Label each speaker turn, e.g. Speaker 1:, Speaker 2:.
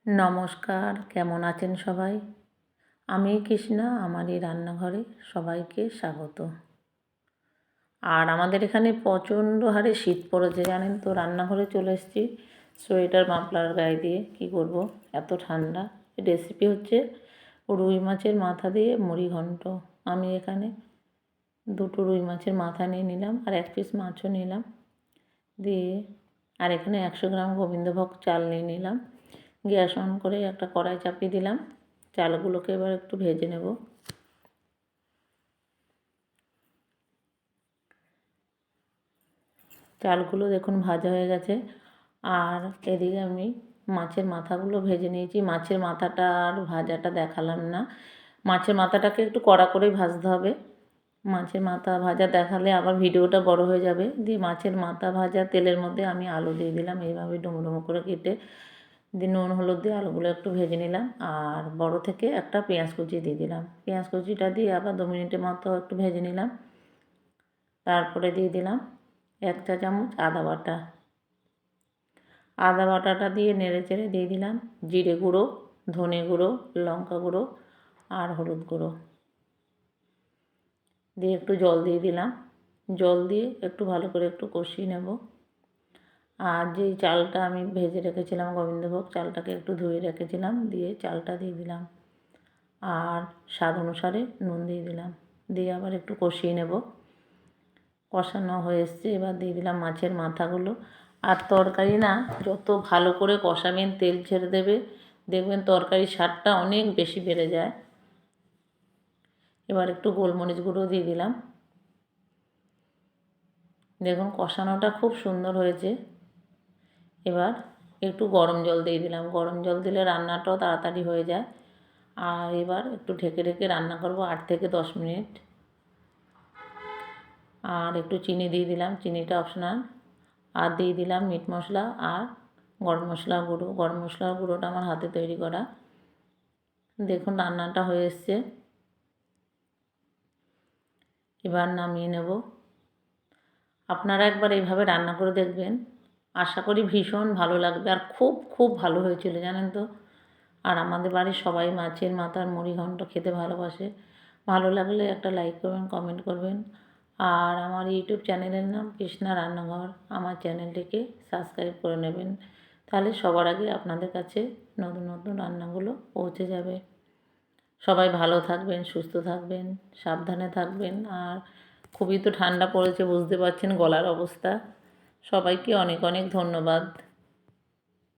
Speaker 1: নমস্কার, কেমন আছেন সবাই? আমি কৃষ্ণা, আমার এই রান্নাঘরে সবাইকে স্বাগত। আর আমাদের এখানে প্রচণ্ড হারে শীত পড়েছে জানেন তো, রান্নাঘরে চলে এসেছি সোয়েটার মাফলার গায়ে দিয়ে। কি করব, এত ঠান্ডা। রেসিপি হচ্ছে রুই মাছের মাথা দিয়ে মুড়ি ঘন্ট। আমি এখানে দুটো রুই মাছের মাথা নিয়ে নিলাম আর 1 পিস মাছও নিলাম, দিয়ে আর এখানে 100 গ্রাম গোবিন্দভোগ চাল নিয়ে নিলাম। গ্যাস অন করে একটা কড়াই চাপিয়ে দিলাম। চালগুলোকে এবার একটু ভেজে নেব। চালগুলো দেখুন ভাজা হয়ে গেছে। আর এদিকে আমি মাছের মাথাগুলো ভেজে নিয়েছি। মাছের মাথাটা আর ভাজাটা দেখালাম না। মাছের মাথাটাকে একটু কড়া করেই ভাজতে হবে। মাছের মাথা ভাজা দেখালে আবার ভিডিওটা বড় হয়ে যাবে। দিয়ে মাছের মাথা ভাজা তেলের মধ্যে আমি আলু দিয়ে দিলাম, এইভাবে ডুমো ডুমো করে কেটে দিয়ে নুন হলুদ দিয়ে আলুগুলো একটু ভেজে নিলাম। আর বড় থেকে একটা পেঁয়াজ কুচি দিয়ে দিলাম। পেঁয়াজ কুচিটা দিয়ে আবার 2 মিনিটের মতো একটু ভেজে নিলাম। তারপরে দিয়ে দিলাম 1 চা চামচ আদা বাটা। আদা বাটাটা দিয়ে নেড়ে চেড়ে দিয়ে দিলাম জিরে গুঁড়ো, ধনে গুঁড়ো, লঙ্কা গুঁড়ো আর হলুদ গুঁড়ো। দিয়ে একটু জল দিয়ে দিলাম। জল দিয়ে একটু ভালো করে একটু কষিয়ে নেব। আর যেই চালটা আমি ভেজে রেখেছিলাম গোবিন্দভোগ চালটাকে একটু ধুয়ে রেখেছিলাম, দিয়ে চালটা দিয়ে দিলাম। আর স্বাদ অনুসারে নুন দিয়ে দিলাম। দিয়ে আবার একটু কষিয়ে নেব। কষানো হয়ে এসছে, এবার দিয়ে দিলাম মাছের মাথাগুলো। আর তরকারি না যত ভালো করে কষাবেন, তেল ছেড়ে দেবে, দেখবেন তরকারির স্বাদটা অনেক বেশি বেড়ে যায়। এবার একটু গোলমরিচ গুঁড়ো দিয়ে দিলাম। দেখুন কষানোটা খুব সুন্দর হয়েছে। এবার একটু গরম জল দিয়ে দিলাম। গরম জল দিলে রান্নাটাও তাড়াতাড়ি হয়ে যায়। আর এবার একটু ঢেকে ঢেকে রান্না করব 8 থেকে 10 মিনিট। আর একটু চিনি দিয়ে দিলাম, চিনিটা অপশনাল। আর দিয়ে দিলাম মিট মশলা আর গরম মশলা গুঁড়ো। গরম মশলার গুঁড়োটা আমার হাতে তৈরি করা। দেখুন রান্নাটা হয়ে এসছে। এবার নামিয়ে নেব। আপনারা একবার এইভাবে রান্না করে দেখবেন, আশা করি ভীষণ ভালো লাগবে। আর খুব খুব ভালো হয়েছিল জানেন তো। আর আমাদের বাড়ির সবাই মাছের মাথার মুড়ি ঘন্ট খেতে ভালোবাসে। ভালো লাগলে একটা লাইক করবেন, কমেন্ট করবেন। আর আমার ইউটিউব চ্যানেলের নাম কৃষ্ণা রান্নাঘর। আমার চ্যানেলটিকে সাবস্ক্রাইব করে নেবেন, তাহলে সবার আগে আপনাদের কাছে নতুন নতুন রান্নাগুলো পৌঁছে যাবে। সবাই ভালো থাকবেন, সুস্থ থাকবেন, সাবধানে থাকবেন। আর খুবই তো ঠান্ডা পড়েছে, বুঝতে পারছেন গলার অবস্থা। সবাইকে অনেক অনেক ধন্যবাদ।